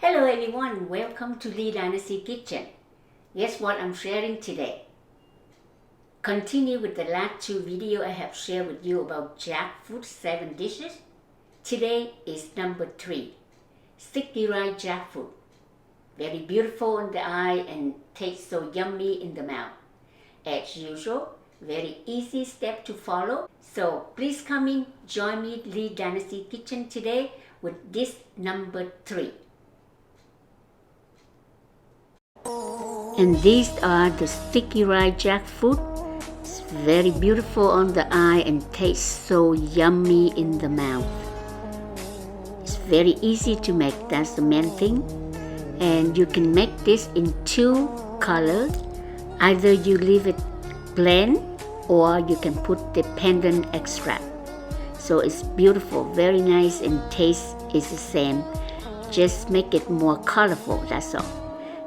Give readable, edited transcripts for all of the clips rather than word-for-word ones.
Hello everyone, welcome to Lee Dynasty Kitchen. Guess what I'm sharing today? Continue with the last two videos I have shared with you about jackfruit 7 dishes. Today is number 3, sticky rice jackfruit. Very beautiful in the eye and tastes so yummy in the mouth. As usual, very easy step to follow. So please come in, join me Lee Dynasty Kitchen today with this number 3. And these are the sticky rice jackfruit. It's very beautiful on the eye and tastes so yummy in the mouth. It's very easy to make, that's the main thing. And you can make this in 2 colors. Either you leave it plain or you can put the pandan extract. So it's beautiful, very nice, and taste is the same. Just make it more colorful, that's all.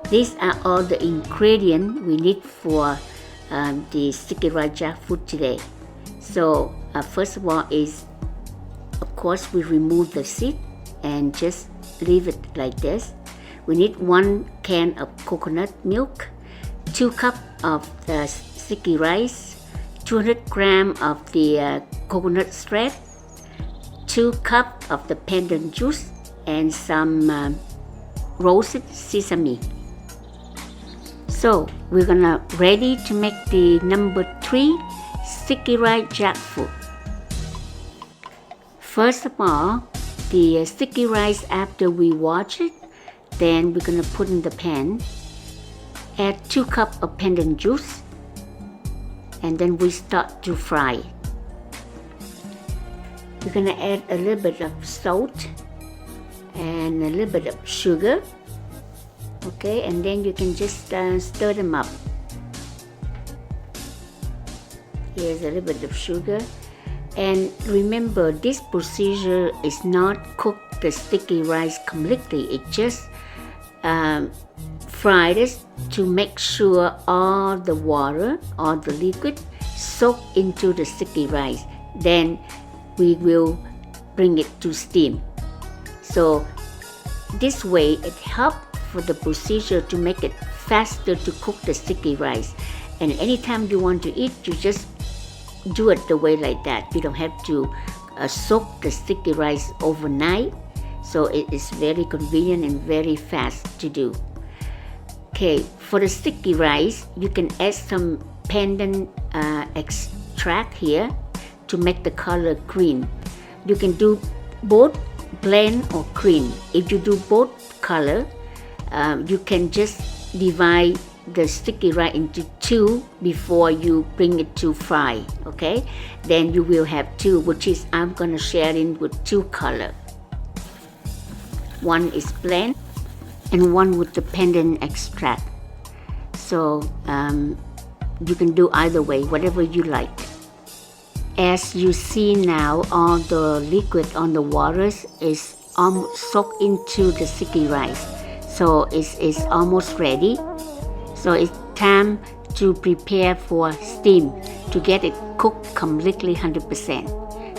These are all the ingredients we need for the sticky rice jackfruit today. So first of all is, of course, we remove the seed and just leave it like this. We need 1 can of coconut milk, 2 cups of the sticky rice, 200 grams of the coconut shred, 2 cups of the pandan juice, and some roasted sesame. So we're gonna ready to make the number 3 sticky rice jackfruit. First of all, the sticky rice, after we wash it, then we're gonna put in the pan. Add 2 cups of pandan juice, and then we start to fry. We're gonna add a little bit of salt and a little bit of sugar. Okay, and then you can just stir them up. Here's a little bit of sugar. And remember, this procedure is not cook the sticky rice completely. It just fry this to make sure all the water, all the liquid soak into the sticky rice. Then we will bring it to steam. So this way it helps for the procedure to make it faster to cook the sticky rice. And anytime you want to eat, you just do it the way like that. You don't have to soak the sticky rice overnight. So it is very convenient and very fast to do. Okay, for the sticky rice, you can add some pandan extract here to make the color green. You can do both plain or cream. If you do both color, you can just divide the sticky rice into 2 before you bring it to fry. Okay, then you will have 2, which is I'm gonna share in with 2 color. One is plain and one with the pandan extract. So you can do either way, whatever you like. As you see now, all the liquid on the waters is almost soaked into the sticky rice. So it's almost ready. So it's time to prepare for steam to get it cooked completely 100%.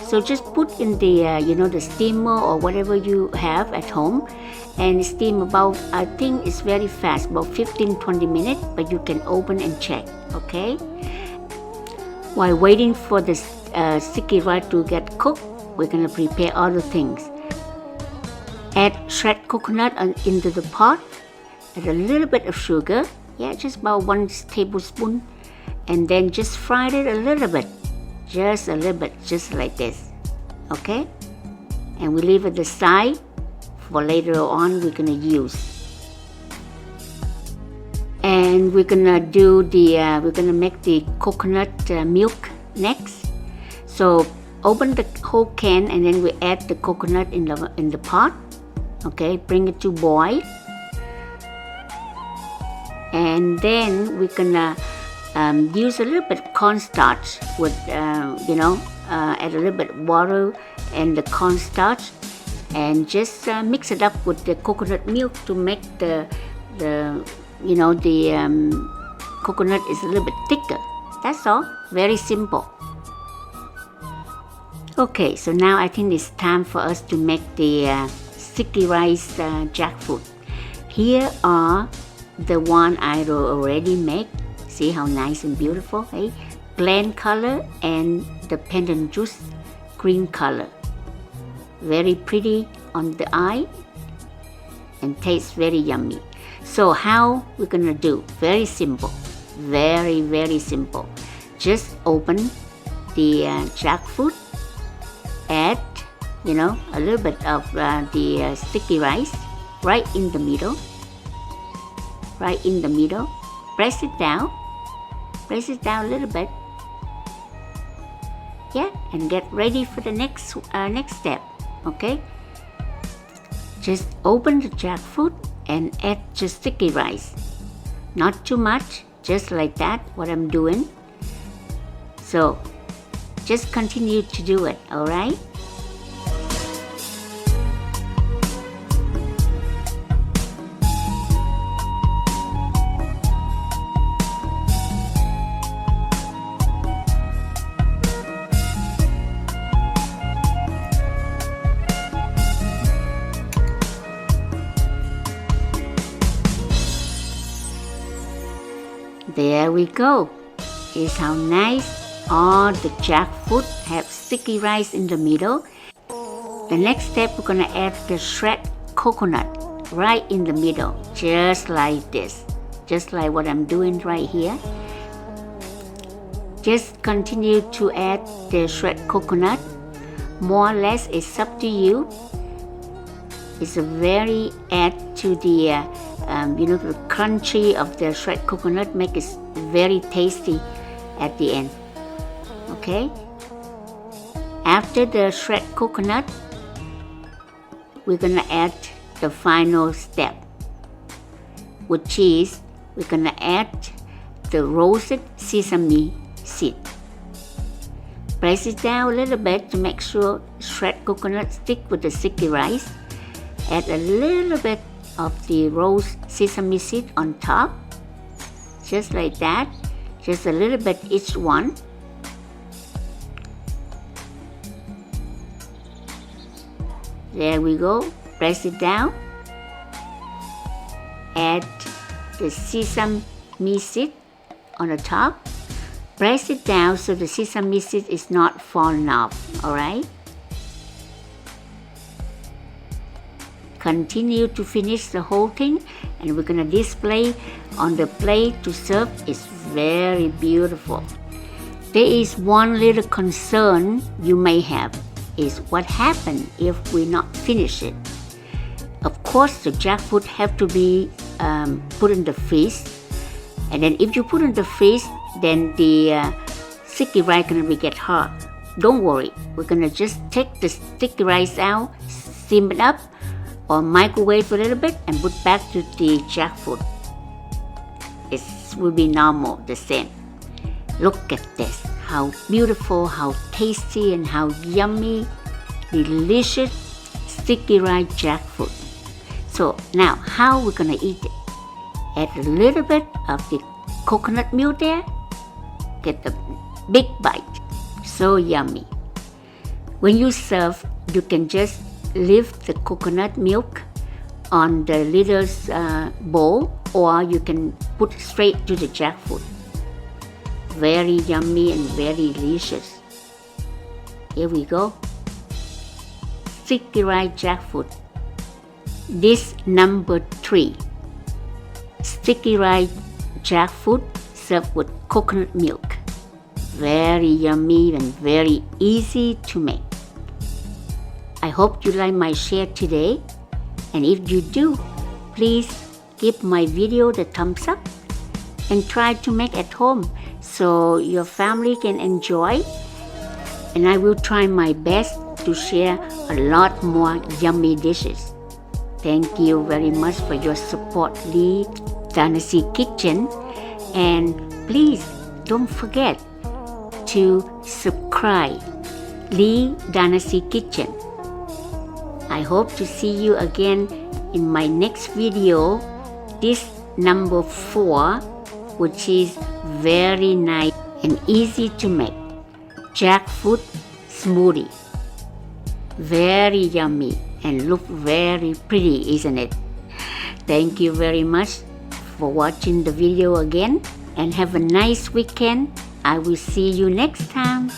So just put in the the steamer or whatever you have at home, and steam about, I think it's very fast, about 15-20 minutes, but you can open and check. Okay. While waiting for the sticky rice to get cooked, we're gonna prepare other things. Add shredded coconut into the pot. Add a little bit of sugar, just about 1 tablespoon, and then just fry it a little bit, just a little bit, just like this. Okay, and we leave it aside for later on we're gonna use. And we're gonna do we're gonna make the coconut milk next. So open the whole can and then we add the coconut in the pot. Okay, bring it to boil, and then we're gonna use a little bit of cornstarch with add a little bit of water and the cornstarch, and just mix it up with the coconut milk to make the coconut is a little bit thicker. That's all. Very simple. Okay, so now I think it's time for us to make the sticky rice jackfruit. Here are the one I already made. See how nice and beautiful, hey? Blend color and the pandan juice green color. Very pretty on the eye and tastes very yummy. So how we're gonna do? Very simple, very simple. Just open the jackfruit, add a little bit of the sticky rice right in the middle. Press it down a little bit. Yeah, and get ready for the next step. Okay, just open the jackfruit and add just sticky rice. Not too much, just like that, what I'm doing. So just continue to do it, all right? There we go. Is how nice all the jackfruit have sticky rice in the middle. The next step, we're gonna add the shredded coconut right in the middle, just like this, just like what I'm doing right here. Just continue to add the shredded coconut. More or less, it's up to you. It's a very add to the the crunchy of the shredded coconut, make it very tasty at the end. Okay, after the shredded coconut, we're gonna add the final step, which is we're gonna add the roasted sesame seed. Press it down a little bit to make sure shredded coconut stick with the sticky rice. Add a little bit of the roast sesame seed on top, just like that, just a little bit each one. There we go. Press it down. Add the sesame seed on the top. Press it down so the sesame seed is not falling off, alright? Continue to finish the whole thing, and we're gonna display on the plate to serve. It's very beautiful. There is one little concern you may have, is what happens if we not finish it. Of course, the jackfruit have to be put in the freeze, and then if you put in the freeze, then the sticky rice gonna get hard. Don't worry, we're gonna just take the sticky rice out, steam it up, or microwave a little bit and put back to the jackfruit. It will be normal, the same. Look at this, how beautiful, how tasty, and how yummy, delicious sticky rice jackfruit. So now, how we're gonna eat it? Add a little bit of the coconut milk there. Get a big bite. So yummy. When you serve, you can just leave the coconut milk on the little bowl, or you can put straight to the jackfruit. Very yummy and very delicious. Here we go. Sticky rice jackfruit. This number 3. Sticky rice jackfruit served with coconut milk. Very yummy and very easy to make. I hope you like my share today, and if you do, please give my video the thumbs up and try to make at home so your family can enjoy, and I will try my best to share a lot more yummy dishes. Thank you very much for your support, Lee Dynasty Kitchen, and please don't forget to subscribe Lee Dynasty Kitchen. I hope to see you again in my next video. This number 4, which is very nice and easy to make. Jackfruit smoothie. Very yummy and look very pretty, isn't it? Thank you very much for watching the video again, and have a nice weekend. I will see you next time.